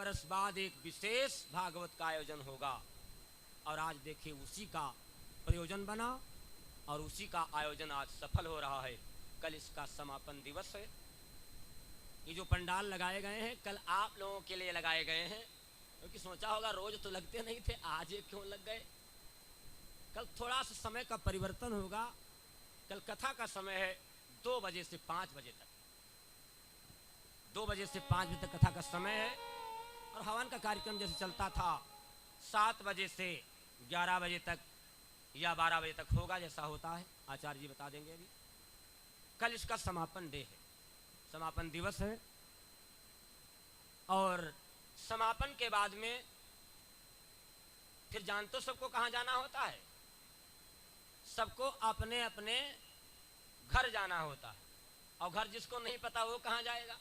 बरस बाद एक विशेष भागवत का आयोजन होगा। और आज देखिए उसी का प्रयोजन बना और उसी का आयोजन आज सफल हो रहा है। कल इसका समापन दिवस है। ये जो पंडाल लगाए गए हैं कल आप लोगों के लिए लगाए गए हैं, क्योंकि सोचा होगा रोज तो लगते नहीं थे, आज ये क्यों लग गए। कल थोड़ा सा समय का परिवर्तन होगा। कल कथा का समय है 2 बजे से 5 बजे तक। 2 बजे से 5 बजे तक कथा का समय है। और हवन का कार्यक्रम जैसे चलता था 7 बजे से 11 बजे तक या 12 बजे तक होगा, जैसा होता है आचार्य जी बता देंगे। अभी कल इसका समापन डे है, समापन दिवस है। और समापन के बाद में फिर जान तो सबको कहाँ जाना होता है, सबको अपने अपने घर जाना होता है। और घर जिसको नहीं पता वो कहाँ जाएगा।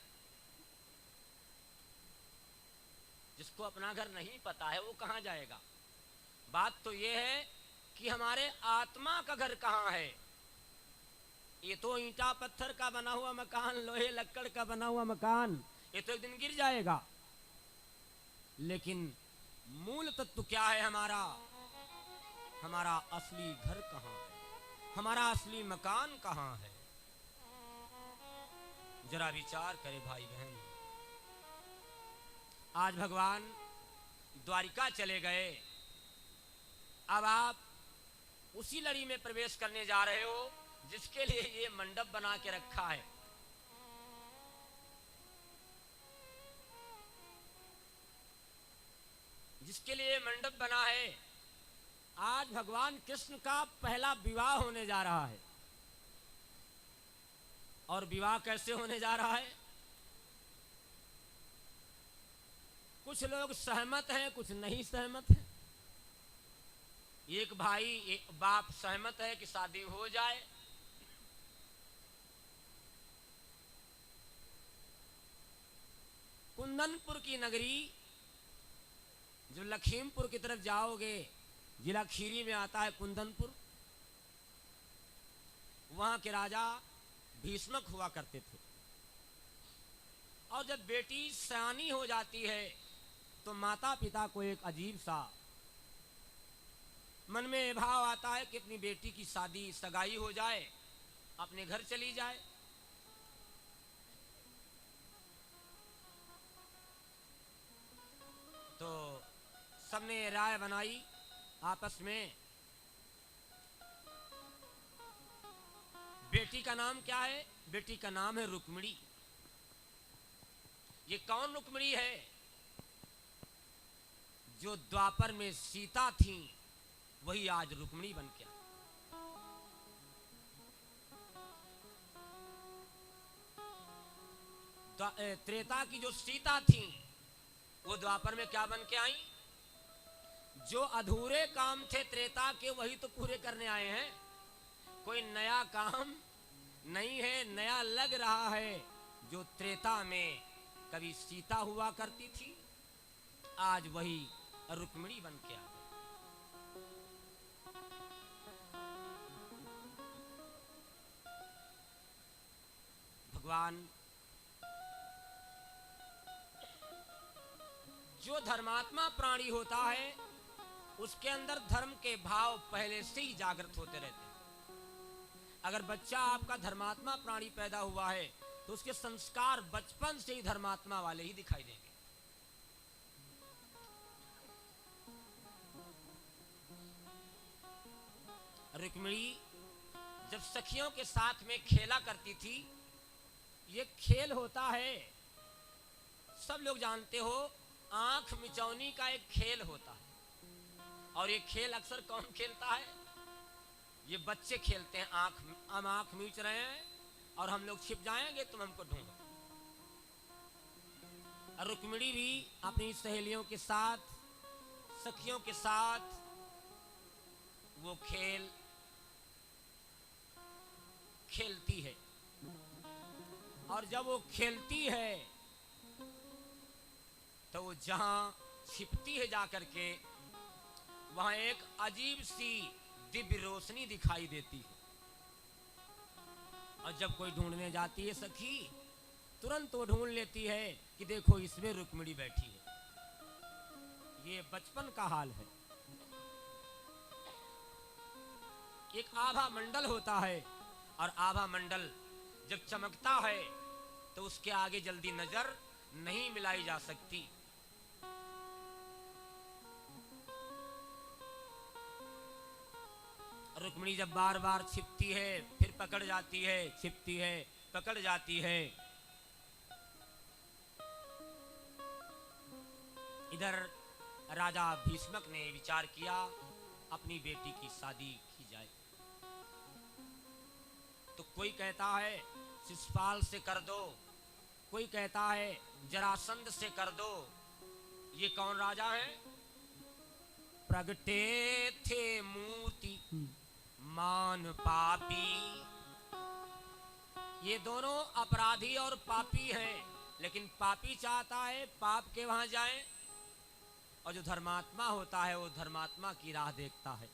जिसको अपना घर नहीं पता है वो कहाँ जाएगा। बात तो ये है कि हमारे आत्मा का घर कहाँ है। ये तो ईंटा पत्थर का बना हुआ मकान, लोहे लक्कड़ का बना हुआ मकान, ये तो एक दिन गिर जाएगा। लेकिन मूल तत्व क्या है हमारा? हमारा असली घर कहाँ है, हमारा असली मकान कहाँ है? जरा विचार करे भाई बहन। आज भगवान द्वारिका चले गए। अब आप उसी लड़ी में प्रवेश करने जा रहे हो जिसके लिए ये मंडप बना के रखा है। जिसके लिए मंडप बना है। आज भगवान कृष्ण का पहला विवाह होने जा रहा है। और विवाह कैसे होने जा रहा है? कुछ लोग सहमत हैं, कुछ नहीं सहमत हैं। एक भाई एक बाप सहमत है कि शादी हो जाए। कुंदनपुर की नगरी, जो लखीमपुर की तरफ जाओगे, जिला खीरी में आता है कुंदनपुर, वहां के राजा भीष्मक हुआ करते थे। और जब बेटी सयानी हो जाती है तो माता पिता को एक अजीब सा मन में भाव आता है कि अपनी बेटी की शादी सगाई हो जाए, अपने घर चली जाए। तो सबने राय बनाई आपस में। बेटी का नाम क्या है? बेटी का नाम है रुक्मिणी। ये कौन रुक्मिणी है? जो द्वापर में सीता थी वही आज रुक्मिणी बन के आई। त्रेता की जो सीता थी वो द्वापर में क्या बन के आई? जो अधूरे काम थे त्रेता के वही तो पूरे करने आए हैं। कोई नया काम नहीं है, नया लग रहा है। जो त्रेता में कभी सीता हुआ करती थी आज वही रुक्मिणी बन के आ गई। भगवान जो धर्मात्मा प्राणी होता है उसके अंदर धर्म के भाव पहले से ही जागृत होते रहते हैं। अगर बच्चा आपका धर्मात्मा प्राणी पैदा हुआ है तो उसके संस्कार बचपन से ही धर्मात्मा वाले ही दिखाई देंगे। रुक्मिणी जब सखियों के साथ में खेला करती थी, ये खेल होता है, सब लोग जानते हो, आंख मिचौनी का एक खेल होता है। और ये खेल अक्सर कौन खेलता है? ये बच्चे खेलते हैं। हम आंख मीच रहे हैं और हम लोग छिप जाएंगे, तुम हमको ढूंढो। रुक्मिणी भी अपनी सहेलियों के साथ, सखियों के साथ वो खेल खेलती है। और जब वो खेलती है तो वो जहां छिपती है जाकर के वहां एक अजीब सी दिव्य रोशनी दिखाई देती है। और जब कोई ढूंढने जाती है सखी, तुरंत वो ढूंढ लेती है कि देखो इसमें रुक्मिणी बैठी है। ये बचपन का हाल है। एक आभा मंडल होता है और आभा मंडल जब चमकता है तो उसके आगे जल्दी नजर नहीं मिलाई जा सकती। रुक्मिणी जब बार बार छिपती है, फिर पकड़ जाती है, छिपती है, पकड़ जाती है। इधर राजा भीष्मक ने विचार किया अपनी बेटी की शादी की जाए। तो कोई कहता है शिशुपाल से कर दो, कोई कहता है जरासंध से कर दो। ये कौन राजा है? प्रगटे थे मूर्ति मान पापी। ये दोनों अपराधी और पापी हैं, लेकिन पापी चाहता है पाप के वहां जाए, और जो धर्मात्मा होता है वो धर्मात्मा की राह देखता है।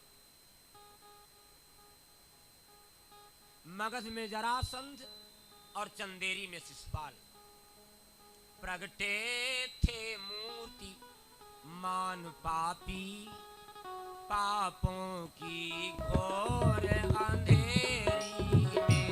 मगध में जरासंध और चंदेरी में शिशुपाल। प्रगटे थे मूर्ति मान पापी, पापों की घोर अंधेरी में।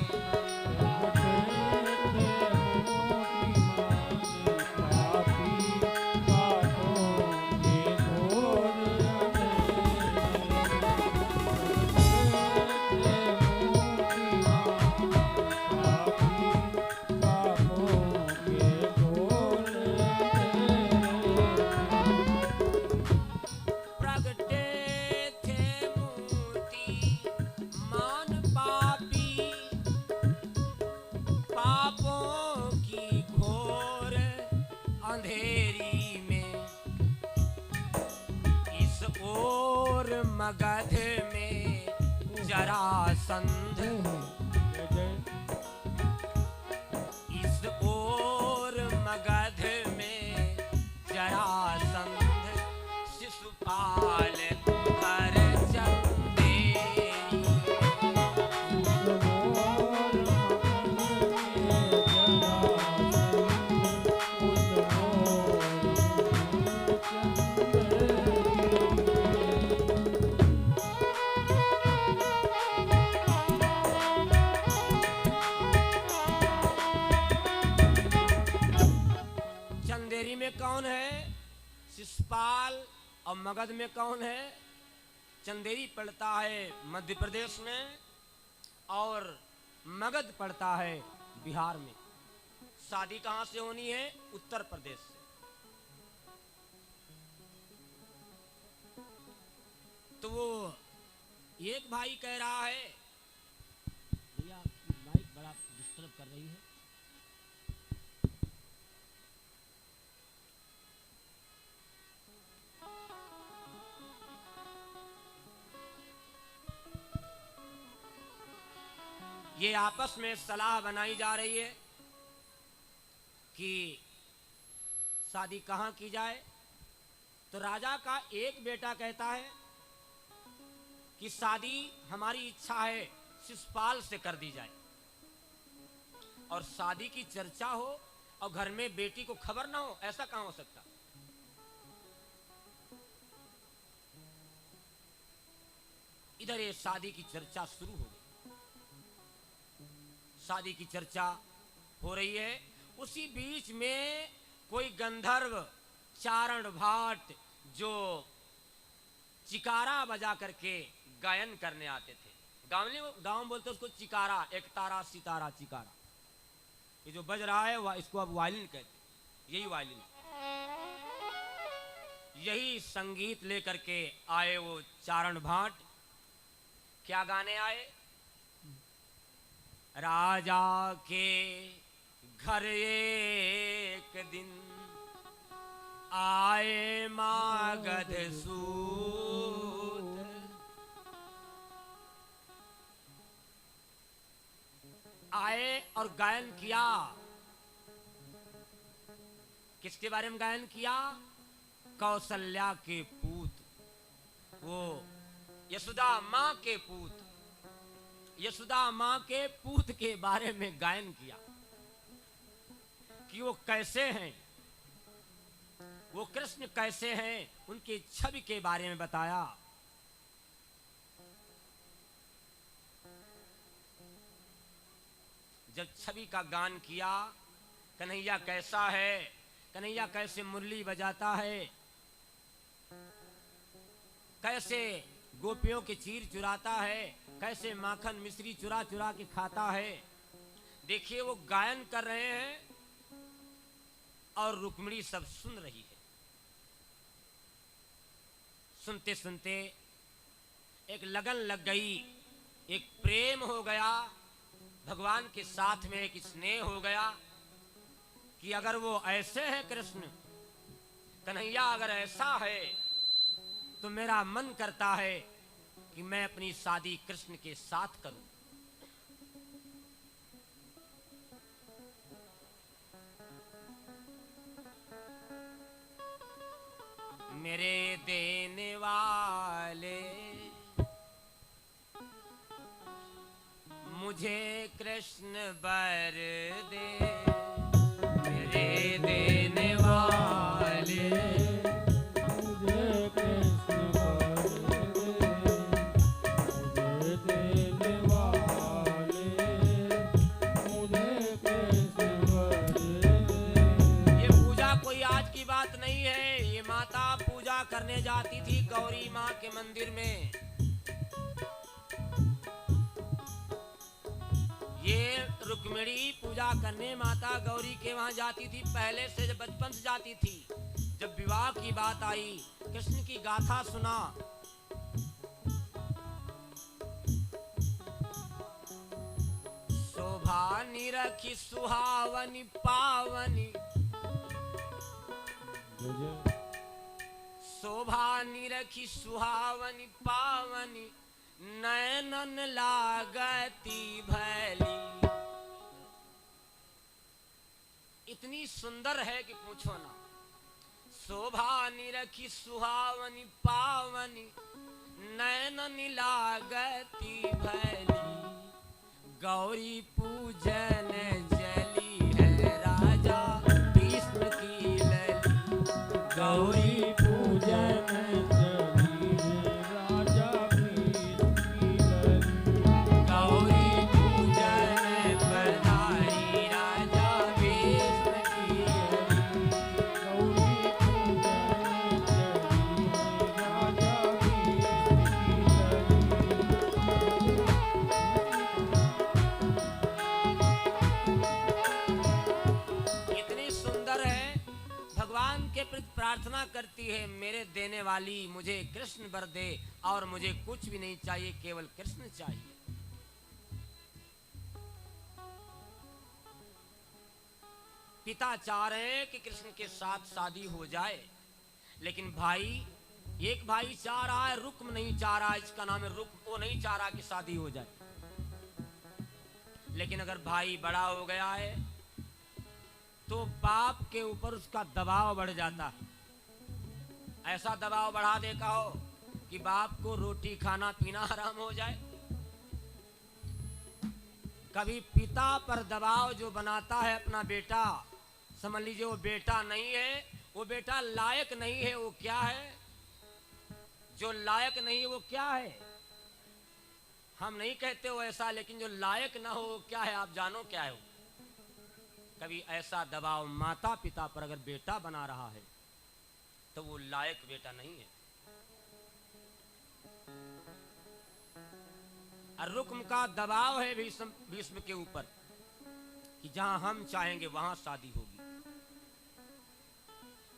मगध में जरासंध, इस ओर मगध में जरासंध, शिशुपाल घर चंदेरी। चंदेरी में कौन है? शिशुपाल। और मगध में कौन है? चंदेरी पड़ता है मध्य प्रदेश में और मगध पड़ता है बिहार में। शादी कहां से होनी है? उत्तर प्रदेश से। तो वो एक भाई कह रहा है, भैया माइक बड़ा डिस्टर्ब कर रही है। ये आपस में सलाह बनाई जा रही है कि शादी कहां की जाए। तो राजा का एक बेटा कहता है कि शादी हमारी इच्छा है शिशुपाल से कर दी जाए, और शादी की चर्चा हो और घर में बेटी को खबर ना हो, ऐसा कहां हो सकता। इधर ये शादी की चर्चा शुरू हो गई। शादी की चर्चा हो रही है, उसी बीच में कोई गंधर्व चारण भाट जो चिकारा बजा करके गायन करने आते थे। गांव बोलते उसको चिकारा, एक तारा सितारा चिकारा। ये जो बज रहा है इसको अब वायलिन कहते, यही वायलिन। यही संगीत लेकर के आए वो चारण भाट। क्या गाने आए? राजा के घर एक दिन आए मागध सूत, आए और गायन किया। किसके बारे में गायन किया? कौशल्या के पूत, वो यशोदा मां के पूत, यशोदा मां के पूत के बारे में गायन किया कि वो कैसे हैं। वो कृष्ण कैसे हैं, उनकी छवि के बारे में बताया। जब छवि का गान किया, कन्हैया कैसा है, कन्हैया कैसे मुरली बजाता है, कैसे गोपियों के चीर चुराता है, कैसे माखन मिश्री चुरा चुरा के खाता है। देखिए वो गायन कर रहे हैं और रुक्मिणी सब सुन रही है। सुनते सुनते एक लगन लग गई, एक प्रेम हो गया, भगवान के साथ में एक स्नेह हो गया कि अगर वो ऐसे हैं कृष्ण, कन्हैया अगर ऐसा है तो मेरा मन करता है कि मैं अपनी शादी कृष्ण के साथ करूं। मेरे देने वाले मुझे कृष्ण वर दे, मेरे देने वाले मुझे कृष्ण वर दे, मुझे देने वाले मुझे कृष्ण वर दे। ये पूजा कोई आज की बात नहीं है, ये माता पूजा करने जाती थी गौरी माँ के मंदिर में। ये रुक्मिणी पूजा करने माता गौरी के वहां जाती थी, पहले से जब बचपन से जाती थी। जब विवाह की बात आई, कृष्ण की गाथा सुना, शोभा निरखी सुहावनी पावनी, शोभा निरखी सुहावनी पावनी, नैनन लागती भैली। इतनी सुंदर है कि पूछो ना। शोभा निरखी सुहावनी पावनी, नैनन लागती भैली, गौरी पूजन जली है राजा भीष्म की लली, गौरी पूजन प्रार्थना करती है, मेरे देने वाली मुझे कृष्ण वर दे और मुझे कुछ भी नहीं चाहिए, केवल कृष्ण चाहिए। पिता चाह रहे हैं कि कृष्ण के साथ शादी हो जाए, लेकिन भाई, एक भाई चाह रहा है, रुक्म नहीं चाह रहा, इसका नाम है रुक्म, वो नहीं चाह रहा कि शादी हो जाए। लेकिन अगर भाई बड़ा हो गया है तो बाप के ऊपर उसका दबाव बढ़ जाता है। ऐसा दबाव बढ़ा देगा हो कि बाप को रोटी खाना पीना हराम हो जाए। कभी पिता पर दबाव जो बनाता है अपना बेटा, समझ लीजिए वो बेटा नहीं है, वो बेटा लायक नहीं है। वो क्या है? जो लायक नहीं है वो क्या है? हम नहीं कहते हो ऐसा, लेकिन जो लायक ना हो वो क्या है? आप जानो क्या है वो? कभी ऐसा दबाव माता पिता पर अगर बेटा बना रहा है तो वो लायक बेटा नहीं है। और रुक्म का दबाव है भीष्म के ऊपर कि जहां हम चाहेंगे वहां शादी होगी।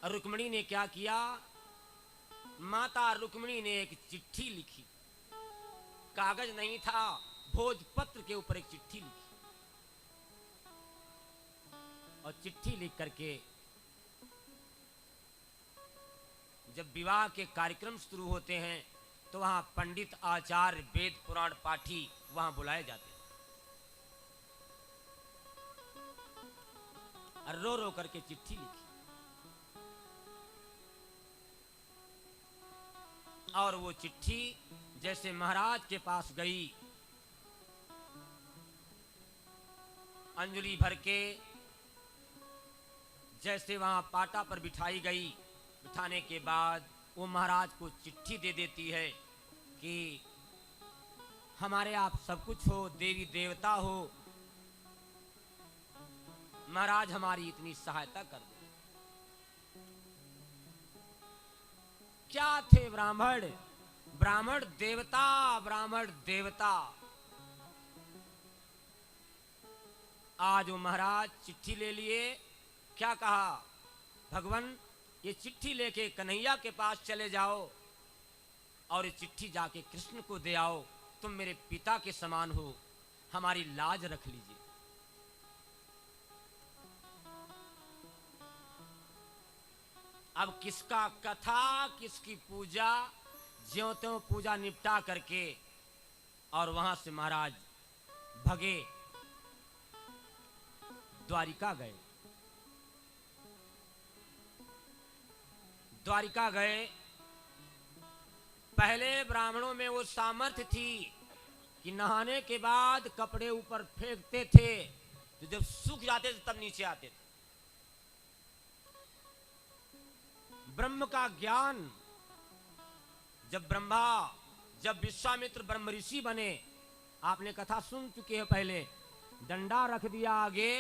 और रुक्मिणी ने क्या किया? माता रुक्मिणी ने एक चिट्ठी लिखी, कागज नहीं था, भोजपत्र के ऊपर एक चिट्ठी लिखी, और चिट्ठी लिख करके जब विवाह के कार्यक्रम शुरू होते हैं तो वहां पंडित, आचार्य, वेद पुराण पाठी वहां बुलाए जाते हैं। और रो रो करके चिट्ठी लिखी, और वो चिट्ठी जैसे महाराज के पास गई, अंजलि भर के जैसे वहां पाटा पर बिठाई गई, बिठाने के बाद वो महाराज को चिट्ठी दे देती है कि हमारे आप सब कुछ हो, देवी देवता हो, महाराज हमारी इतनी सहायता कर दो। क्या थे ब्राह्मण? ब्राह्मण देवता, ब्राह्मण देवता। आज वो महाराज चिट्ठी ले लिए। क्या कहा? भगवान ये चिट्ठी लेके कन्हैया के पास चले जाओ और ये चिट्ठी जाके कृष्ण को दे आओ। तुम मेरे पिता के समान हो, हमारी लाज रख लीजिए। अब किसका कथा, किसकी पूजा, ज्यों त्यों पूजा निपटा करके और वहां से महाराज भगे, द्वारिका गए। द्वारिका गए। पहले ब्राह्मणों में वो सामर्थ्य थी कि नहाने के बाद कपड़े ऊपर फेंकते थे, तो जब सूख जाते थे तब नीचे आते थे। ब्रह्म का ज्ञान, जब विश्वामित्र ब्रह्म ऋषि बने, आपने कथा सुन चुके हैं पहले, डंडा रख दिया आगे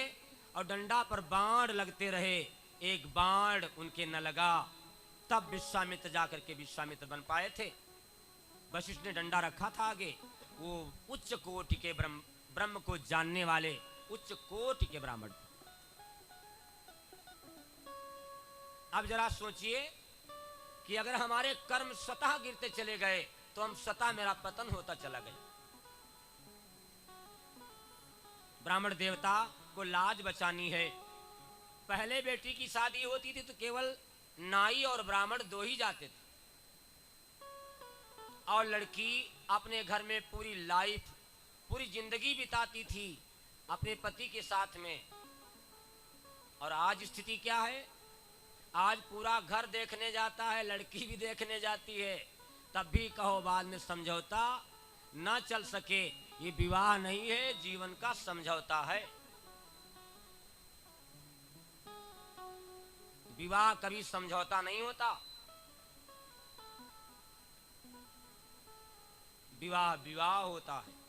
और डंडा पर बाण लगते रहे, एक बाण उनके न लगा, तब विश्वामित्र जाकर के विश्वामित्र बन पाए थे। वशिष्ठ ने डंडा रखा था आगे, वो उच्च कोटि के ब्रह्म को जानने वाले उच्च कोटि के ब्राह्मण। अब जरा सोचिए कि अगर हमारे कर्म स्वतः गिरते चले गए तो हम स्वतः मेरा पतन होता चला गया। ब्राह्मण देवता को लाज बचानी है। पहले बेटी की शादी होती थी तो केवल नाई और ब्राह्मण दो ही जाते थे, और लड़की अपने घर में पूरी लाइफ, पूरी जिंदगी बिताती थी अपने पति के साथ में। और आज स्थिति क्या है? आज पूरा घर देखने जाता है, लड़की भी देखने जाती है, तब भी कहो बाद में समझौता ना चल सके। ये विवाह नहीं है, जीवन का समझौता है। विवाह कभी समझौता नहीं होता। विवाह विवाह होता है।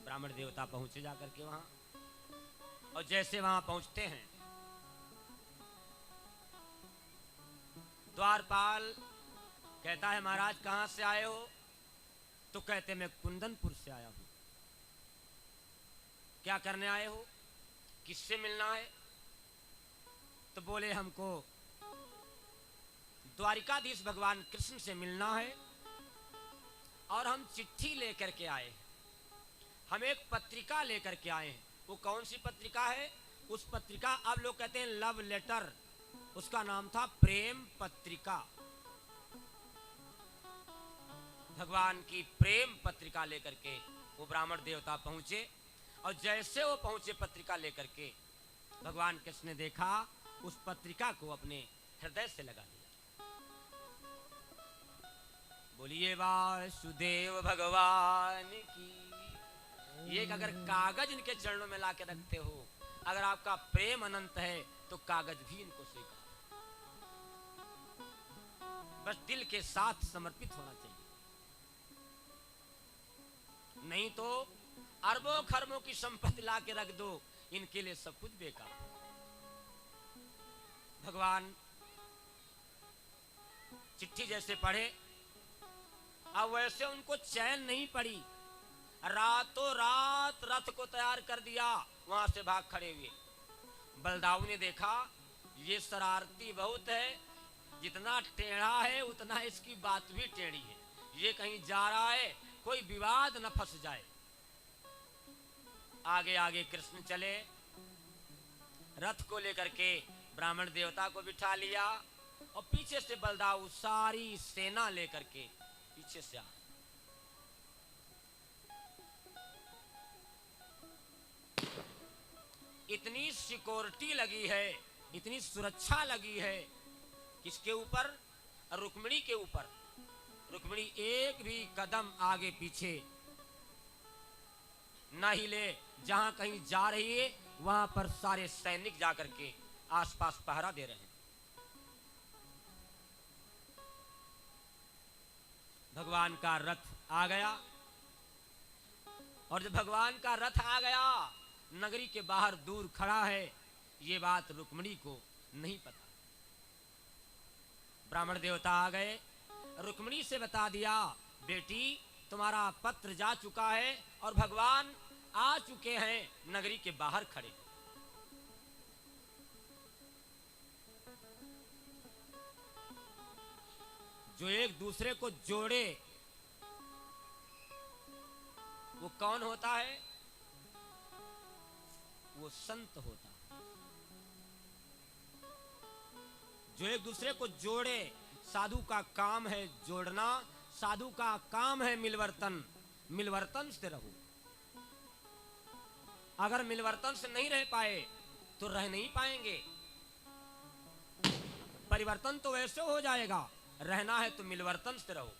ब्राह्मण देवता पहुंचे जाकर के वहां, और जैसे वहां पहुंचते हैं, द्वारपाल कहता है महाराज कहां से आए हो? तो कहते मैं कुंदनपुर से आया हूं। क्या करने आए हो? किससे मिलना है? तो बोले हमको द्वारिकाधीश भगवान कृष्ण से मिलना है और हम चिट्ठी लेकर के आए हैं। हम एक पत्रिका लेकर के आए हैं। वो कौन सी पत्रिका है? उस पत्रिका अब लोग कहते हैं लव लेटर, उसका नाम था प्रेम पत्रिका। भगवान की प्रेम पत्रिका लेकर के वो ब्राह्मण देवता पहुंचे, और जैसे वो पहुंचे पत्रिका लेकर के, भगवान कृष्ण ने देखा, उस पत्रिका को अपने हृदय से लगा लिया। बोलिए वासुदेव भगवान की। ये अगर कागज इनके चरणों में लाके रखते हो, अगर आपका प्रेम अनंत है तो कागज भी इनको स्वीकार, बस दिल के साथ समर्पित होना चाहिए। नहीं तो अरबों खरबों की संपत्ति लाके रख दो, इनके लिए सब कुछ बेकार। भगवान चिट्ठी जैसे पढ़े, अब वैसे उनको चैन नहीं पड़ी। रातों रात रथ को तैयार कर दिया, वहां से भाग खड़े हुए। बलदाऊ ने देखा ये शरारती बहुत है, जितना टेढ़ा है उतना इसकी बात भी टेढ़ी है, ये कहीं जा रहा है, कोई विवाद न फंस जाए। आगे आगे कृष्ण चले, रथ को लेकर के ब्राह्मण देवता को बिठा लिया, और पीछे से बलदाऊ सारी सेना लेकर के पीछे से आ। इतनी सिक्योरिटी लगी है, इतनी सुरक्षा लगी है, किसके ऊपर? रुक्मिणी के ऊपर। रुक्मिणी एक भी कदम आगे पीछे ना हिले। जहां कहीं जा रही है वहां पर सारे सैनिक जाकर के आसपास पहरा दे रहे हैं। भगवान का रथ आ गया, और जब भगवान का रथ आ गया, नगरी के बाहर दूर खड़ा है। ये बात रुक्मिणी को नहीं पता। ब्राह्मण देवता आ गए, रुक्मिणी से बता दिया, बेटी तुम्हारा पत्र जा चुका है और भगवान आ चुके हैं, नगरी के बाहर खड़े। जो एक दूसरे को जोड़े वो कौन होता है? वो संत होता है। जो एक दूसरे को जोड़े, साधु का काम है जोड़ना, साधु का काम है मिलवर्तन। मिलवर्तन से रहो। अगर मिलवर्तन से नहीं रह पाए तो रह नहीं पाएंगे। परिवर्तन तो वैसे हो जाएगा, रहना है तो मिलवर्तन से रहो।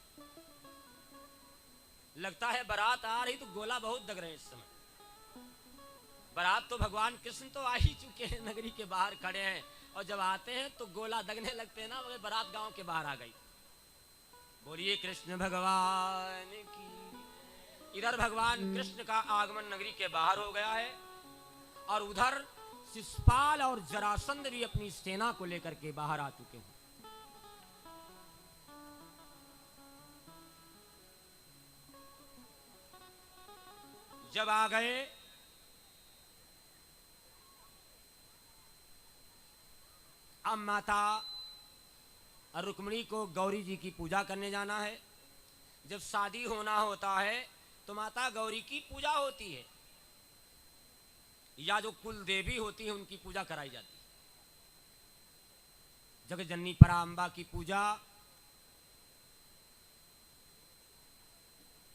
लगता है बारात आ रही तो गोला बहुत दग रहे हैं इस समय। बारात तो भगवान कृष्ण तो आ ही चुके हैं, नगरी के बाहर खड़े हैं, और जब आते हैं तो गोला दगने लगते हैं ना, मगर बारात गांव के बाहर आ गई। बोलिए कृष्ण भगवान की। इधर भगवान कृष्ण का आगमन नगरी के बाहर हो गया है, और उधर शिशुपाल और जरासंध भी अपनी सेना को लेकर के बाहर आ चुके हैं। जब आ गए अब माता रुक्मिणी को गौरी जी की पूजा करने जाना है। जब शादी होना होता है तो माता गौरी की पूजा होती है, या जो कुल देवी होती है उनकी पूजा कराई जाती है। जगजननी पराम्बा की पूजा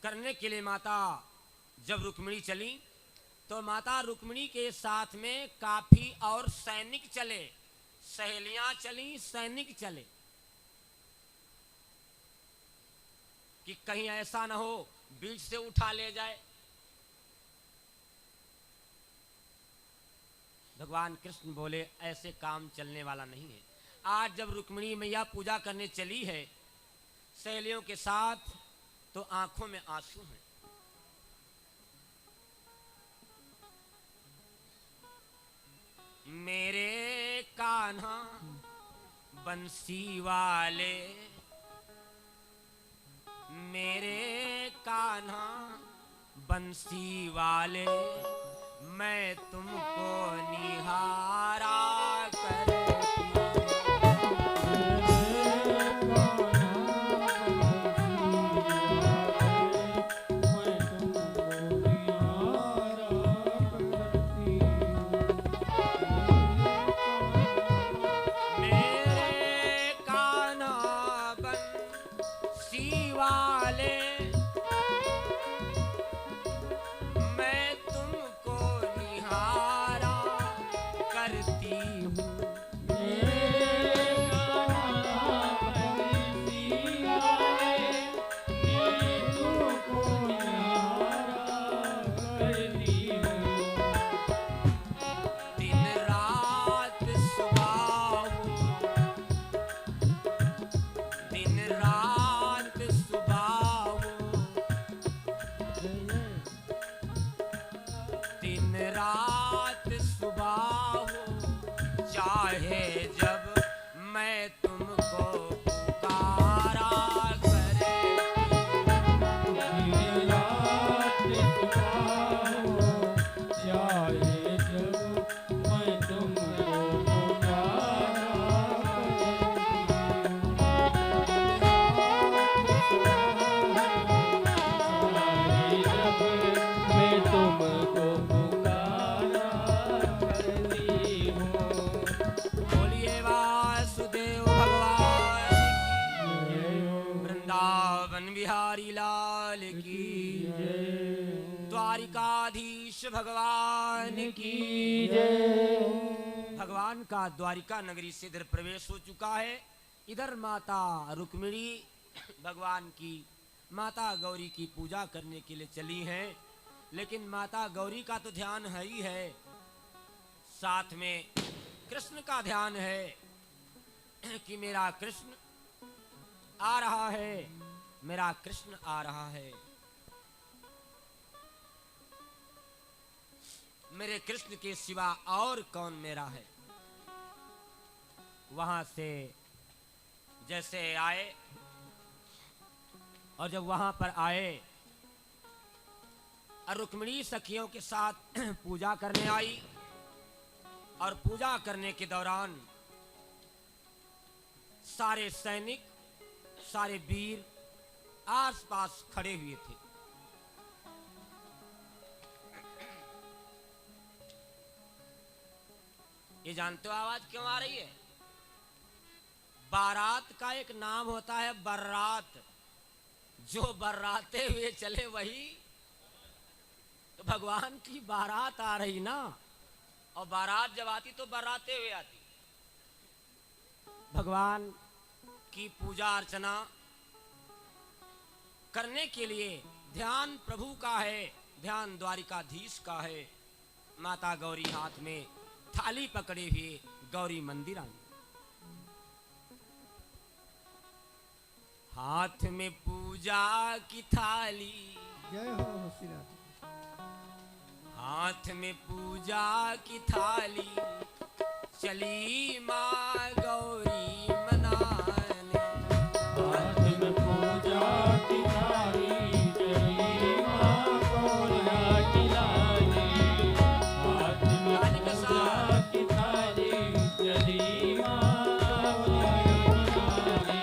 करने के लिए माता जब रुक्मिणी चली तो माता रुक्मिणी के साथ में काफी और सैनिक चले, सहेलियां चली, सैनिक चले, कि कहीं ऐसा ना हो बीच से उठा ले जाए। भगवान कृष्ण बोले ऐसे काम चलने वाला नहीं है। आज जब रुक्मिणी मैया पूजा करने चली है सहेलियों के साथ, तो आंखों में आंसू हैं। मेरे कान्हा बंसी वाले, मेरे कान्हा बंसी वाले, मैं तुमको निहारा करती। द्वारिकाधीश भगवान की जय। भगवान का द्वारिका नगरी से इधर प्रवेश हो चुका है। इधर माता रुक्मिणी भगवान की माता गौरी की पूजा करने के लिए चली हैं। लेकिन माता गौरी का तो ध्यान है ही है, साथ में कृष्ण का ध्यान है कि मेरा कृष्ण आ रहा है, मेरा कृष्ण आ रहा है। मेरे कृष्ण के सिवा और कौन मेरा है। वहां से जैसे आए, और जब वहां पर आए और रुक्मिणी सखियों के साथ पूजा करने आई, और पूजा करने के दौरान सारे सैनिक, सारे वीर आसपास खड़े हुए थे। ये जानते हो आवाज क्यों आ रही है? बारात का एक नाम होता है बर्रात। जो बर्राते हुए चले वही तो भगवान की बारात आ रही ना, और बारात जब आती तो बर्राते हुए आती। भगवान की पूजा अर्चना करने के लिए ध्यान प्रभु का है, ध्यान द्वारिकाधीश का है। माता गौरी हाथ में थाली पकड़े हुए गौरी मंदिर आई। हाथ में पूजा की थाली, जय हो श्री राम। हाथ में पूजा की थाली, चली माँ गौरी मनाने। हाथ में पूजा की थाली, चली माँ गौरा खिलाने। हाथ में पूजा की थाली, चली माँ गौरा खिलाने।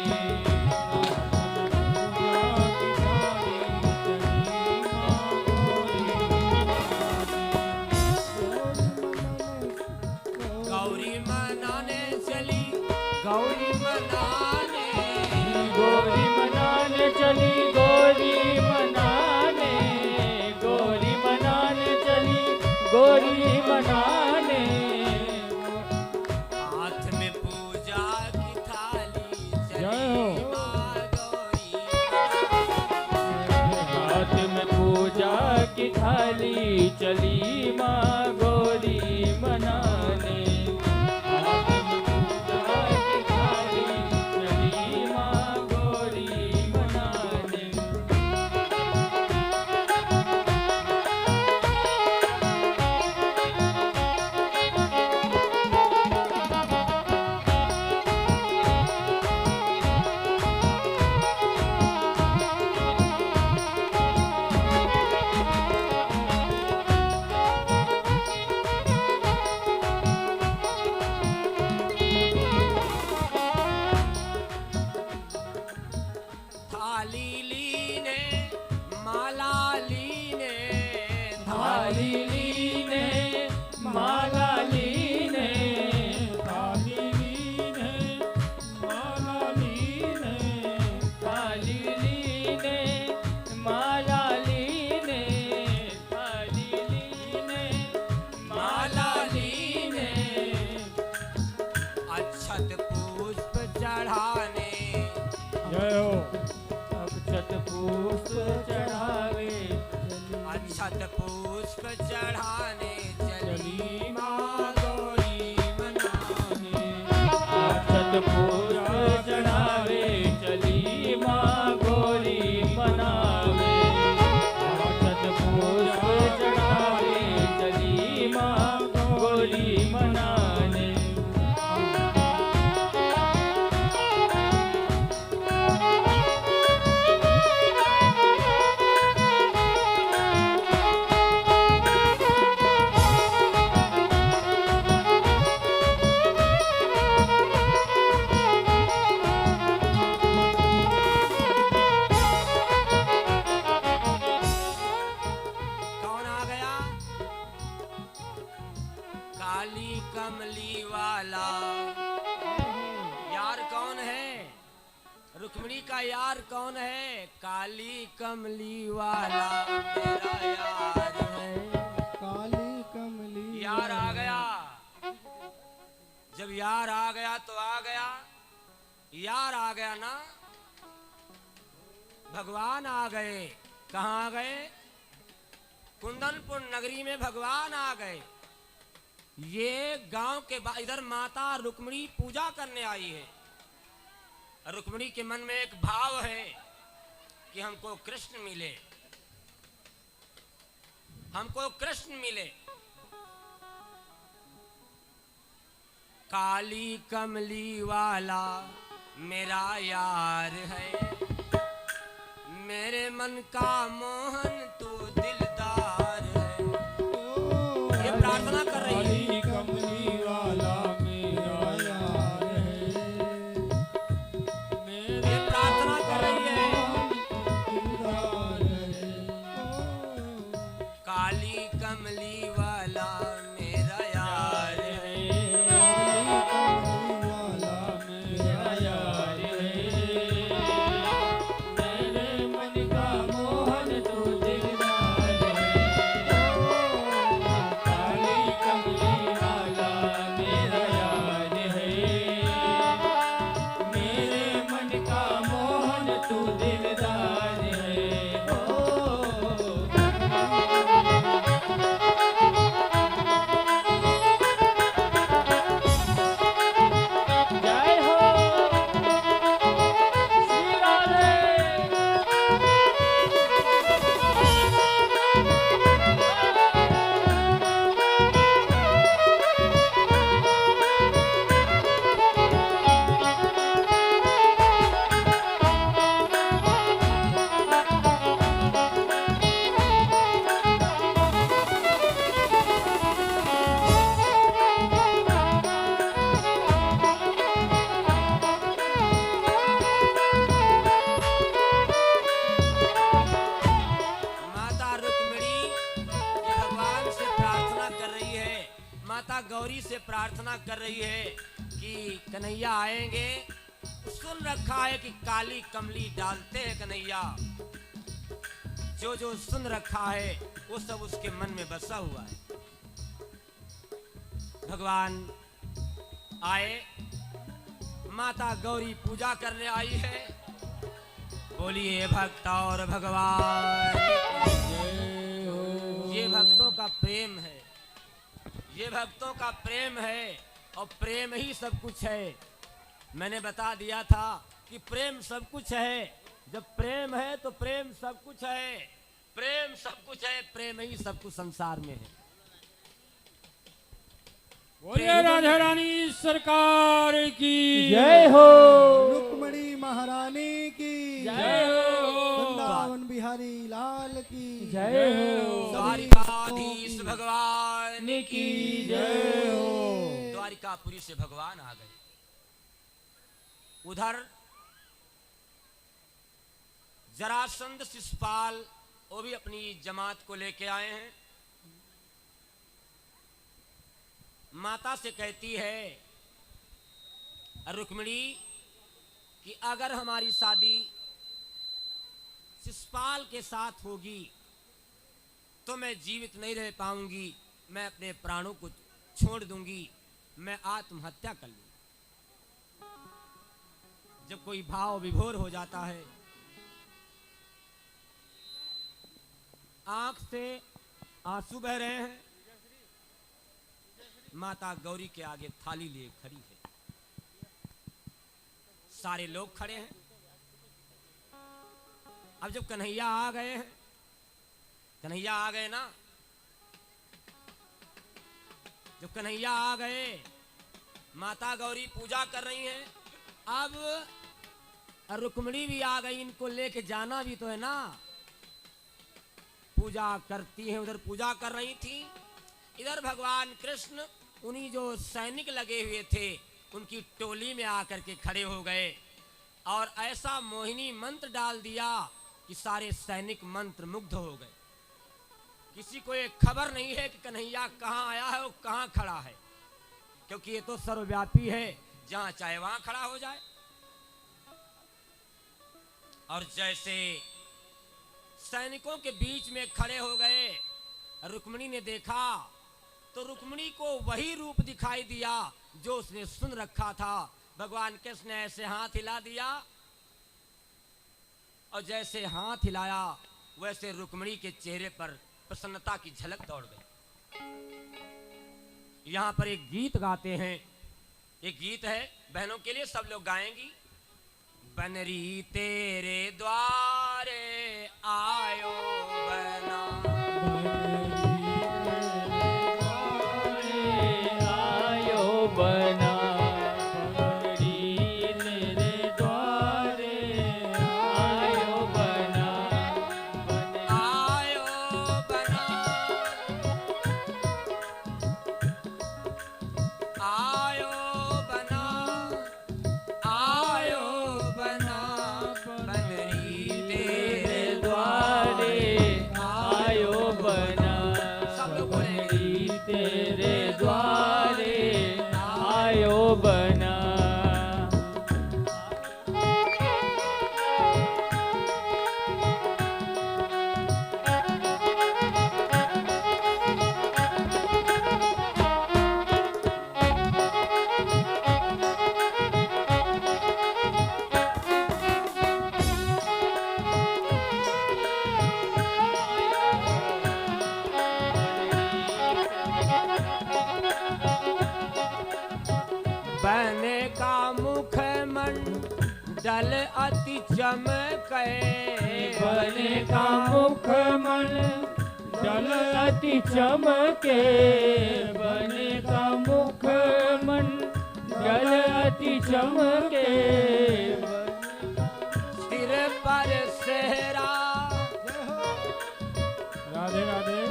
गौरी मनाने चली, गौरी मनाने, गौरी मनाने चली, गौरी मनाने, गौरी मनाने चली, गौरी मनाने। हाथ में पूजा की थाली, जय हो। चली माँ गौरी। हाथ में पूजा की थाली, चली माँ गौरी मनाने। हाथ में पूजा की थाली, चली माँ गौरी मनाने। थाली लीने, माला लीने, थाली लीने, माला लीने, थाली लीने, माला लीने, थाली लीने, माला लीने, थाली लीने, माला लीने। अक्षत पुष्प चढ़ाने, जय हो। अक्षत पुष्प चढ़ावे, अक्षत पुष्प चढ़ाने चली चली माँ गौरी मनाने। अक्षत पुष्प चढ़ावे, चली माँ गौरी मनावे। अक्षत पुष्प चढ़ावे, चली माँ गौरी मनाने। कौन आ गया? काली कमली वाला यार कौन है? रुक्मिणी का यार कौन है? काली कमली वाला मेरा यार है। काली कमली यार आ गया। जब यार आ गया तो आ गया, यार आ गया ना, भगवान आ गए। कहाँ आ गए? कुंदनपुर नगरी में भगवान आ गए। ये गांव के इधर माता रुक्मिणी पूजा करने आई है। रुक्मिणी के मन में एक भाव है कि हमको कृष्ण मिले, हमको कृष्ण मिले। काली कमली वाला मेरा यार है, मेरे मन का मोहन तू दिलदार है। ये प्रार्थना कर रही है। कमली वाला मेरा यार है, ये प्रार्थना कर रही है। काली कमली वाला मेरा यार है, मेरा यार है, मेरे मन का मोहन तू दिलदार है। काली कमली वाला मेरा यार है, मेरे मन का मोहन तू दिलदार है। जय हो श्री राधे। माता रुक्मिणी ये भगवान से प्रार्थना कर रही है, माता गौरी से प्रार्थना कर रही है कि कन्हैया आएंगे। सुन रखा है कि काली कमली डालते हैं कन्हैया, जो जो सुन रखा है वो सब उसके मन में बसा हुआ है। भगवान आए, माता गौरी पूजा करने आई है। बोलिए भक्त और भगवान। ये भक्तों का प्रेम है, ये भक्तों का प्रेम है, और प्रेम ही सब कुछ है। मैंने बता दिया था कि प्रेम सब कुछ है। जब प्रेम है तो प्रेम सब कुछ है, प्रेम सब कुछ है, प्रेम ही सब कुछ संसार में है। बोलिए राधा रानी सरकार की जय हो। रुक्मिणी महारानी की जय हो। वृंदावन बिहारी लाल की जय हो। द्वारिकाधीश भगवान की जय हो। द्वारिकापुरी से भगवान आ गए। उधर जरासंध शिषपाल वो भी अपनी जमात को लेके आए हैं। माता से कहती है रुक्मिणी कि अगर हमारी शादी शिषपाल के साथ होगी तो मैं जीवित नहीं रह पाऊंगी, मैं अपने प्राणों को छोड़ दूंगी, मैं आत्महत्या कर लूंगी। जब कोई भाव विभोर हो जाता है, आंख से आंसू बह रहे हैं, माता गौरी के आगे थाली लिए खड़ी है। सारे लोग खड़े हैं। अब जब कन्हैया आ गए हैं, कन्हैया आ गए ना, जब कन्हैया आ गए, माता गौरी पूजा कर रही हैं। अब रुक्मिणी भी आ गई, इनको लेके जाना भी तो है ना। पूजा करती हैं, उधर पूजा कर रही थी, इधर भगवान कृष्ण उन्हीं जो सैनिक लगे हुए थे उनकी टोली में आकर के खड़े हो गए और ऐसा मोहिनी मंत्र डाल दिया कि सारे सैनिक मंत्र मुग्ध हो गए। किसी को एक खबर नहीं है कि कन्हैया कहाँ आया है, वो कहाँ खड़ा है, क्योंकि ये तो सर्वव्यापी है, जहां चाहे वहां खड़ा हो जाए। और जैसे सैनिकों के बीच में खड़े हो गए, रुक्मिणी ने देखा तो रुक्मिणी को वही रूप दिखाई दिया जो उसने सुन रखा था। भगवान कृष्ण ने ऐसे हाथ हिला दिया और जैसे हाथ हिलाया वैसे रुक्मिणी के चेहरे पर प्रसन्नता की झलक दौड़ गई। यहाँ पर एक गीत गाते हैं, एक गीत है बहनों के लिए, सब लोग गाएंगी। बनरी तेरे द्वारे आयो बना, आयो बना, बनरी तेरे द्वारे आयो बना, आयो बना, आयो बना, आयो बना, बनरी तेरे द्वारे आयो बना, सब लोग बोलेंगे। बनरी तेरे द्वारे आयो बना। बने का मुख मंडल अति चमके, बने का मुख मन जल अति चमके, बने का मुख मन जल अति चमके, सिर पर सेहरा, राधे राधे,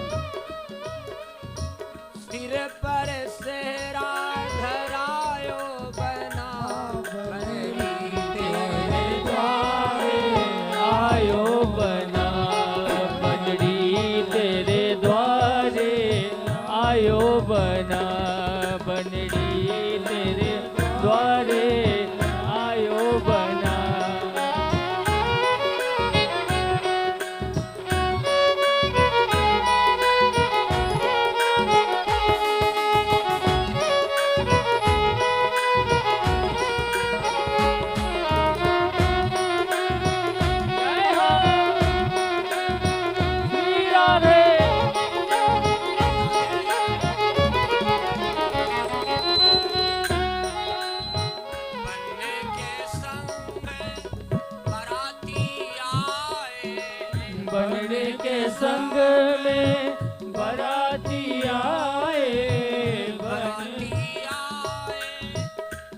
सिर पर सेहरा धरायो बना, बनरी तेरे द्वारे आयो बना, बनरी तेरे द्वारे आयो बना, बनरी तेरे द्वारे आयो बना। जय हो श्री राधे। बनने के संग बराती आए, बनने के संग में बराती आए, बराती आए,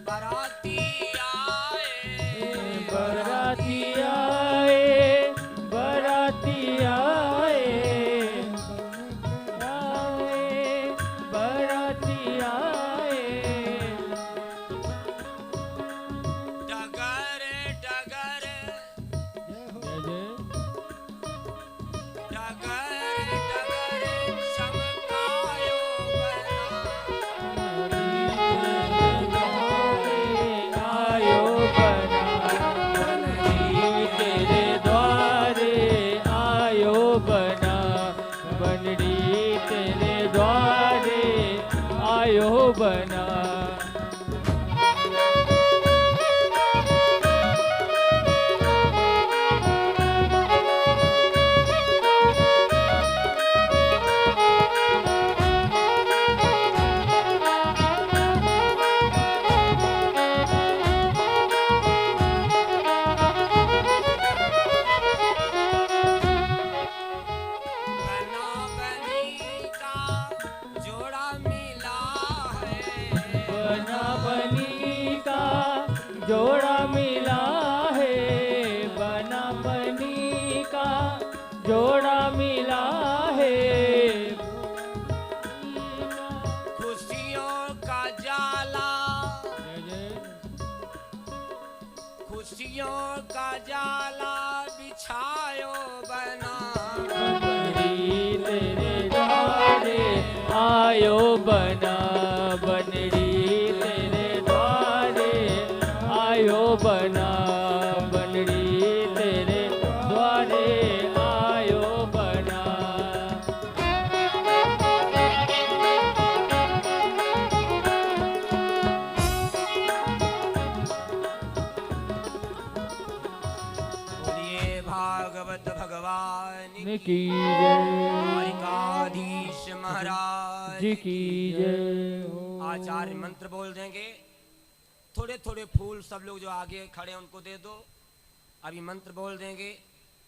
बराती आए, बराती आए, बराती आए, आए, बराती आए, डगर डगर डगर डगर चमकायो बना, आयो बना, बनरी तेरे द्वारे आयो बना, बनरी तेरे द्वारे आयो बना। बना बनी का जोड़ा मिला है, बना बनी का जोड़ा मिला है, बना बनी का जोड़ा मिला है, खुशियों का जाला, खुशियों का जाला बिछायो बना, बनरी तेरे द्वारे आयो बना, बनरी तेरे द्वारे आयो बना, बनरी तेरे द्वारे आयो बना। बोलिए भागवत भगवान की जय। हमारी का द्वारकाधीश महाराज जी की जय हो। आचार्य मंत्र बोल देंगे। थोड़े थोड़े फूल सब लोग जो आगे खड़े हैं उनको दे दो। अभी मंत्र बोल देंगे।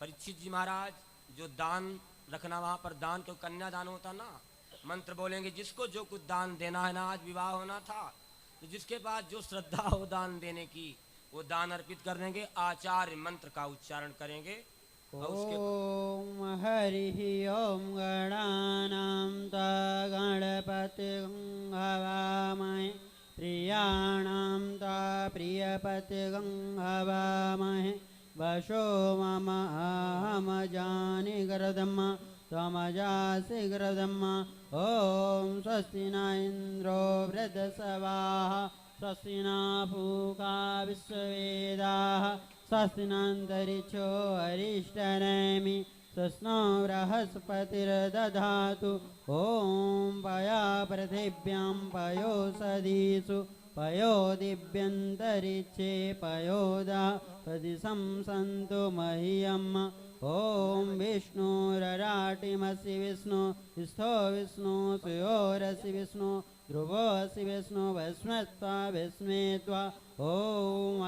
परीक्षित जी महाराज जो दान रखना, वहाँ पर दान तो कन्यादान होता ना, मंत्र बोलेंगे। जिसको जो कुछ दान देना है ना, आज विवाह होना था, तो जिसके पास जो श्रद्धा हो दान देने की, वो दान अर्पित कर देंगे। आचार्य मंत्र का उच्चारण करेंगे और उसके ओम हरि ओम गणानां त्वा गणपतिं हवामहे प्रियाणां त्वा प्रियपतिं हवामहे वशो मम अहमजानि गरदम् त्वमजासि गरदम्। ॐ स्वस्ति न इन्द्रो वृद्धसवाः स्वस्ति न पूषा विश्ववेदाः स्वस्ति नन्तरिक्षो अरिष्टनेमि स्वस्नो बृहस्पतिर्दधातु। ॐ पया पृथिव्यां पयो सदीषु पयो दिव्यन्तरिक्षे पयोदा प्रदिशं सन्तु मह्यम्। ॐ विष्णुरराटिमसि विष्णु स्थो विष्णु सुयोरसि विष्णु ध्रुवोऽसि विष्णु भस्मत्वा भस्मे त्वा। ॐ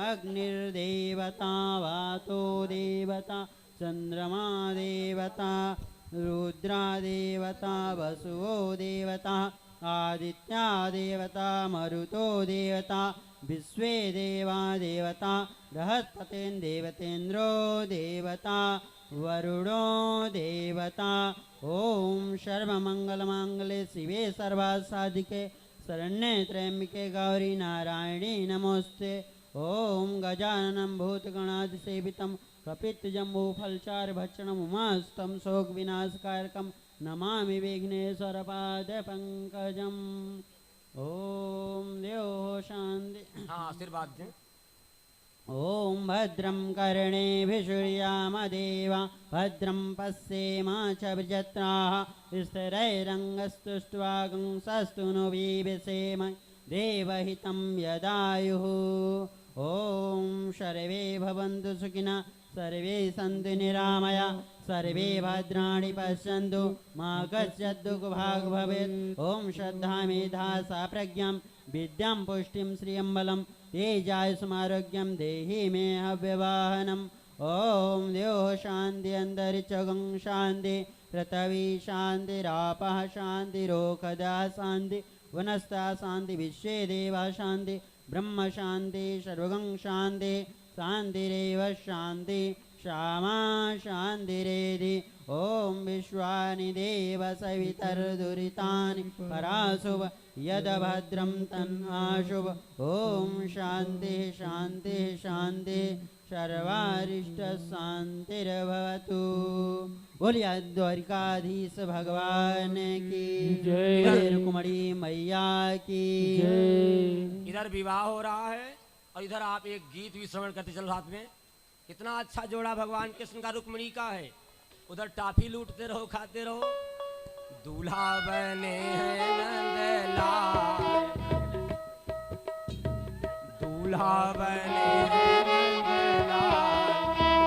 अग्निर्देवता वातो देवता चन्द्रमा देवता रुद्रा देवता वसुवो देवता आदित्या देवता मरुतो देवता विश्वे देवा देवता बृहस्पतिं देवतेन्द्रो देवता वरुणो देवता। ओम सर्वमंगलमांगल्ये शिवे सर्वासाधिके शरण्ये त्र्यंबके गौरी नारायणी नमोस्ते। ओम गजाननं भूतगणाधिसेवितं कपित्थजम्बूफलचारुभक्षणम् उमास्तं शोकविनाशकारकं नमामि विघ्नेश्वरपादपङ्कजम्। ओम देव शांति। हाँ आशीर्वाद दें। ओम भद्रं कर्णेभिः शृणुयाम देवा भद्रं पश्येमाक्षभिर्यजत्राः स्थिरैरङ्गस्तुष्ट्वा कंसस्तुनुभिर्विषेम देवहितं यदायुः। ओम सर्वे भवन्तु सुखिनः सर्वे सन्तु निरामया सर्वे भद्राणि पश्यन्तु मा कश्चित् दुःखभाग् भवेत्। ओम श्रद्धा मेधा सा प्रज्ञां विद्यां पुष्टिं श्रियं बलं तेजायुष्मारोग्यं देहि मे हव्यवाहनम्। ओम देव शान्ति अन्तरिक्षगं शान्ति पृथिवी शान्तिरापः शान्तिरोषधयः शान्ति वनस्पतयः शान्ति विश्वे देवाः शान्ति ब्रह्म शान्ति सर्वगं शान्ति शान्तिरेव शान्ति क्षमा शान्तिरेधि। ओम विश्वानि देव सवितर्दुरितानि पराशुभ यदभद्रं तन्नाशुभ। ओम शान्ति शान्ति शान्ति सर्वारिष्ट शान्तिर्भवतु। बोलिए द्वारकाधीश भगवान की जय। रुक्मणी मैया की जय। इधर विवाह हो रहा है और इधर आप एक गीत भी श्रवण करते चलो साथ में। कितना अच्छा जोड़ा भगवान कृष्ण का रुक्मिणी का है। उधर टाफी लूटते रहो खाते रहो। दूल्हा बने हैं नंदलाल दूल्हा बने हैं नंदलाल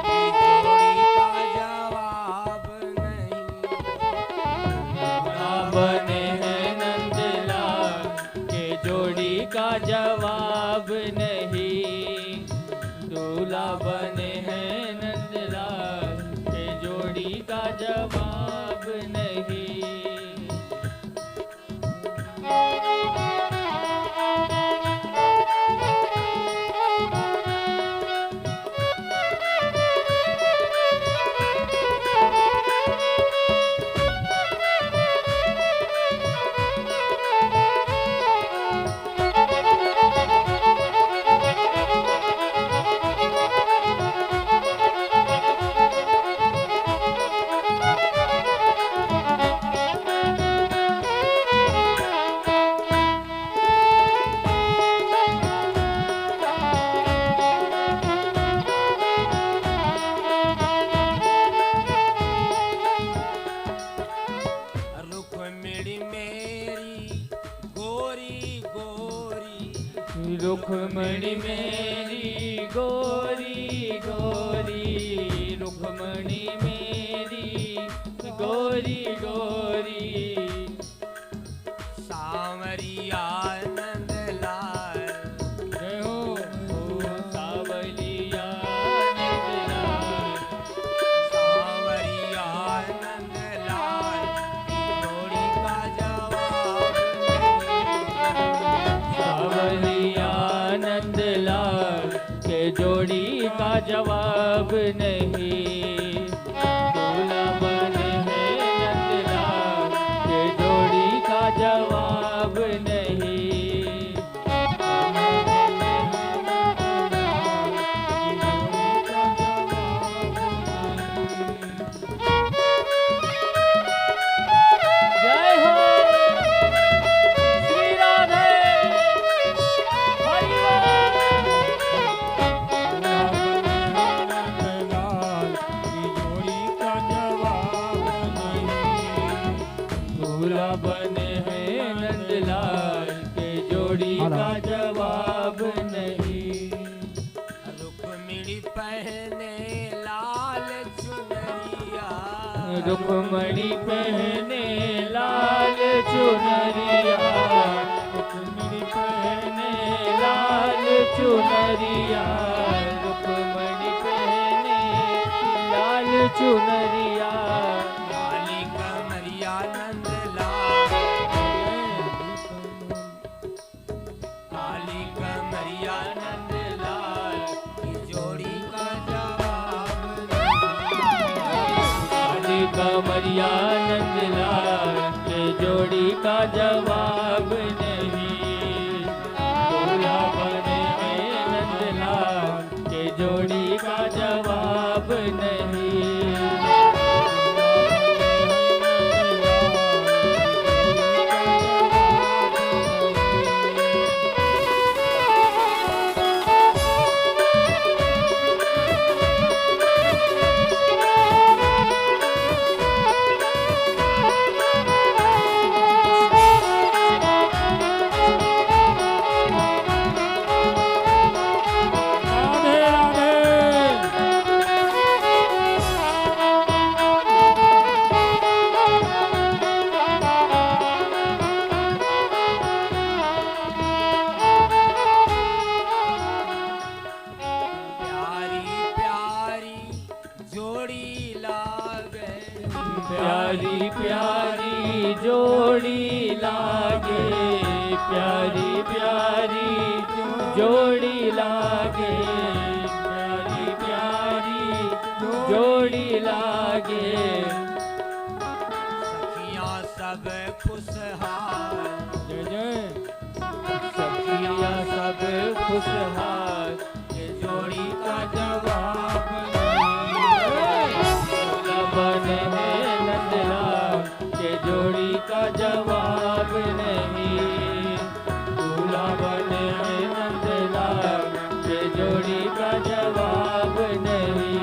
की जोड़ी का जवाब नहीं। दूल्हा बने हैं नंदलाल के जोड़ी का जवाब नहीं। दूल्हा बने हैं नंदलाल के जोड़ी का जवाब नहीं। रुक्मणी मेरी गोरी गोरी रुक्मणी मेरी गोरी गोरी सांवरिया नंद लाल जय हो सावलिया नंदलाल सांवरिया नंद लाल की जोड़ी का जवाब सावलिया नंदलाल के जोड़ी का जवाब नहीं दूल्हा बने हैं नंदलाल के जोड़ी का जवाब नहीं जय हो श्री राधे हरि दूल्हा बने हैं नंदलाल के जोड़ी का जवाब नहीं रुक्मिणी पहने लाल चुनरिया रुक्मणी पहने लाल चुनरिया रुक्मणी पहने लाल चुनरिया रुक्मणी पहने लाल चुनरिया काली कमरिया नंद लाल काली कमरिया नंद लाल की जोड़ी का जवाब काली कमरिया नंदलाल के जोड़ी का जवाब नहीं दूल्हा बने हैं नंदलाल के जोड़ी का जवाब नहीं राधे राधे प्यारी प्यारी जोड़ी लागे प्यारी प्यारी जोड़ी लागे प्यारी प्यारी जोड़ी लागे प्यारी प्यारी जोड़ी लागे सखियां सब खुशहाल जय जय सखिया सब खुशहाल ये जोड़ी का जवाब दूल्हा बने हैं नंदलाल के जोड़ी का जवाब नहीं दूल्हा बने हैं नंदलाल के जोड़ी का जवाब नहीं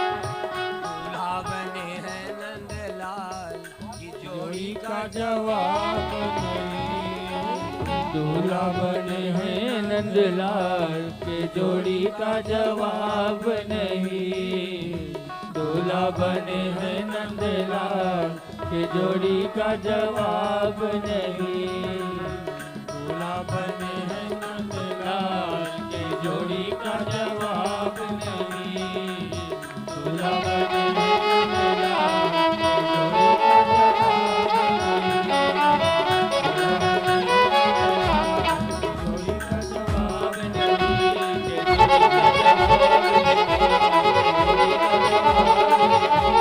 दूल्हा बने हैं नंदलाल की जोड़ी का जवाब नहीं दूल्हा बने हैं नंदलाल के जोड़ी का जवाब नहीं दूल्हा बने हैं नंदलाल के जोड़ी का जवाब नहीं दूल्हा बने हैं नंदलाल के जोड़ी का जवाब नहीं दूल्हा बने हैं नंदलाल के जोड़ी का जवाब नहीं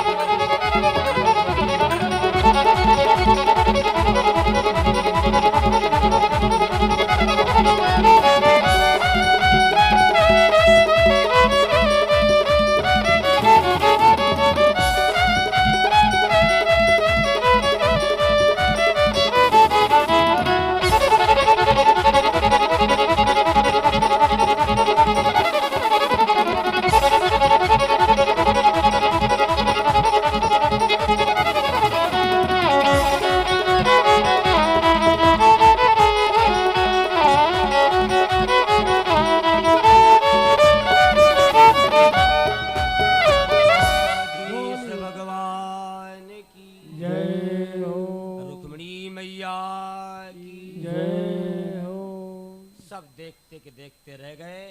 सब देखते के देखते रह गए।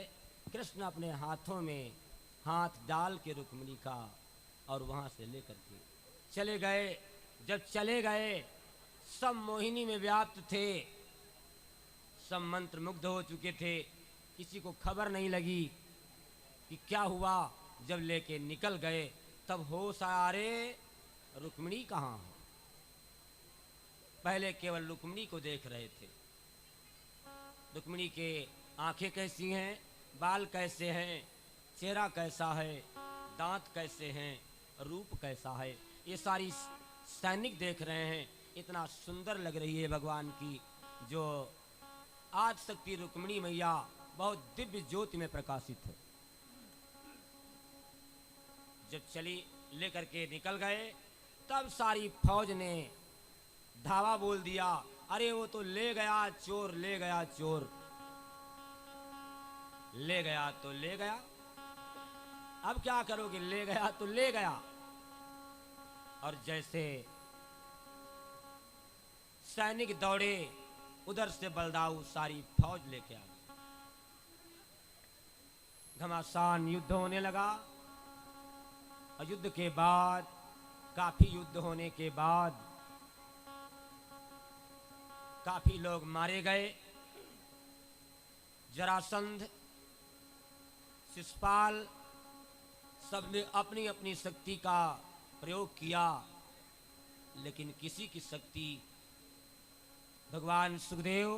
कृष्ण अपने हाथों में हाथ डाल के रुक्मिणी का और वहां से लेकर के चले गए। जब चले गए सब मोहिनी में व्याप्त थे, सब मंत्र मुग्ध हो चुके थे, किसी को खबर नहीं लगी कि क्या हुआ। जब लेके निकल गए तब होश आया, अरे रुक्मिणी कहाँ है। पहले केवल रुक्मिणी को देख रहे थे। रुक्मिणी के आंखें कैसी हैं, बाल कैसे हैं, चेहरा कैसा है, दांत कैसे हैं, रूप कैसा है, ये सारी सैनिक देख रहे हैं। इतना सुंदर लग रही है भगवान की जो आज शक्ति रुक्मिणी मैया बहुत दिव्य ज्योति में प्रकाशित है। जब चली लेकर के निकल गए तब सारी फौज ने धावा बोल दिया, अरे वो तो ले गया चोर, ले गया चोर, ले गया तो ले गया, अब क्या करोगे, ले गया तो ले गया। और जैसे सैनिक दौड़े उधर से बलदाऊ सारी फौज लेके आ गई। घमासान युद्ध होने लगा और युद्ध के बाद काफी युद्ध होने के बाद काफी लोग मारे गए। जरासंध, शिशुपाल सबने अपनी अपनी शक्ति का प्रयोग किया, लेकिन किसी की शक्ति, भगवान सुखदेव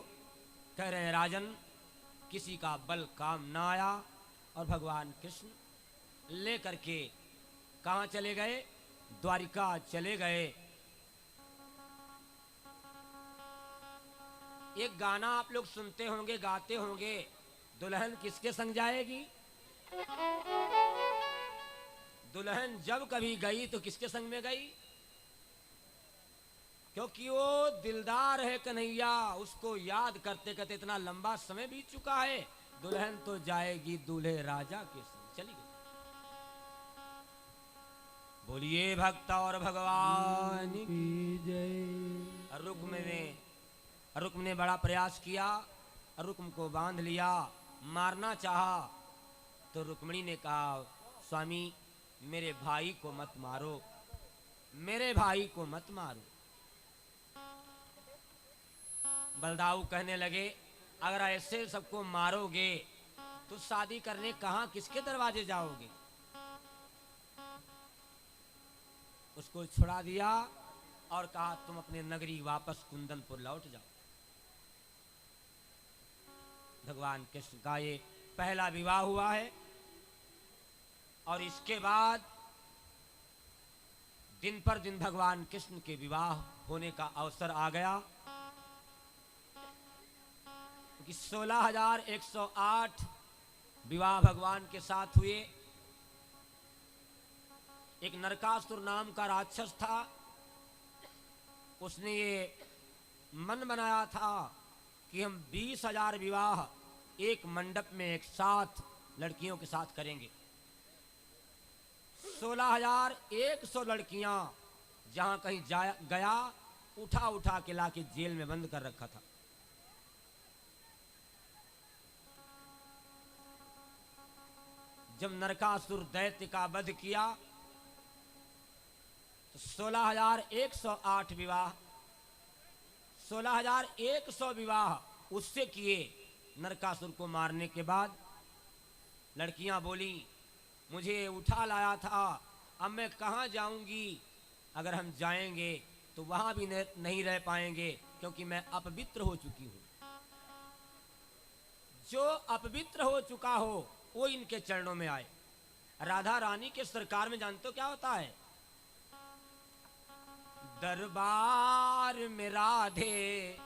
कह रहे हैं राजन, किसी का बल काम ना आया। और भगवान कृष्ण ले करके कहाँ चले गए, द्वारिका चले गए। एक गाना आप लोग सुनते होंगे, गाते होंगे, दुल्हन किसके संग जाएगी। दुल्हन जब कभी गई तो किसके संग में गई, क्योंकि वो दिलदार है कन्हैया, उसको याद करते करते इतना लंबा समय बीत चुका है। दुल्हन तो जाएगी दूल्हे राजा के संग, चली गई। बोलिए भक्त और भगवान की जय। रुक्म ने बड़ा प्रयास किया, रुक्म को बांध लिया, मारना चाहा तो रुक्मिणी ने कहा, स्वामी मेरे भाई को मत मारो, मेरे भाई को मत मारो। बलदाऊ कहने लगे, अगर ऐसे सबको मारोगे तो शादी करने कहां किसके दरवाजे जाओगे। उसको छुड़ा दिया और कहा, तुम अपने नगरी वापस कुंदनपुर लौट जाओ। भगवान कृष्ण का ये पहला विवाह हुआ है और इसके बाद दिन पर दिन भगवान कृष्ण के विवाह होने का अवसर आ गया कि 16,108 विवाह भगवान के साथ हुए। एक नरकासुर नाम का राक्षस था, उसने ये मन बनाया था कि हम 20,000 विवाह एक मंडप में एक साथ लड़कियों के साथ करेंगे। 16,100 लड़कियां जहां कहीं गया उठा उठा के लाके जेल में बंद कर रखा था। जब नरकासुर दैत्य का वध किया तो 16,108 विवाह, 16,100 विवाह उससे किए। नरकासुर को मारने के बाद लड़कियां बोली, मुझे उठा लाया था, अब मैं कहाँ जाऊंगी, अगर हम जाएंगे तो वहां भी नहीं रह पाएंगे क्योंकि मैं अपवित्र हो चुकी हूं। जो अपवित्र हो चुका हो वो इनके चरणों में आए। राधा रानी के सरकार में जानते हो क्या होता है, दरबार में राधे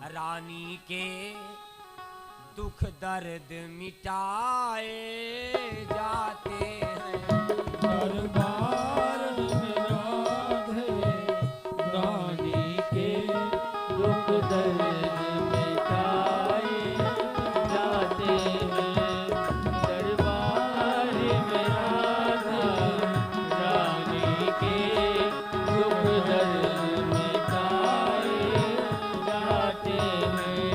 रानी के दुख दर्द मिटाए जाते हैं। दरबार में राधे रानी के दुख दर्द मिटाए जाते हैं। दरबार में राधा रानी के दुख दर्द मिटाए जाते हैं।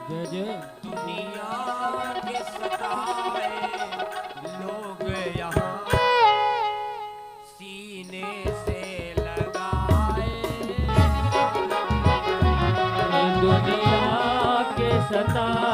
जय जय दुनिया के सताए लोग यहाँ सीने से लगाए। दुनिया के सताए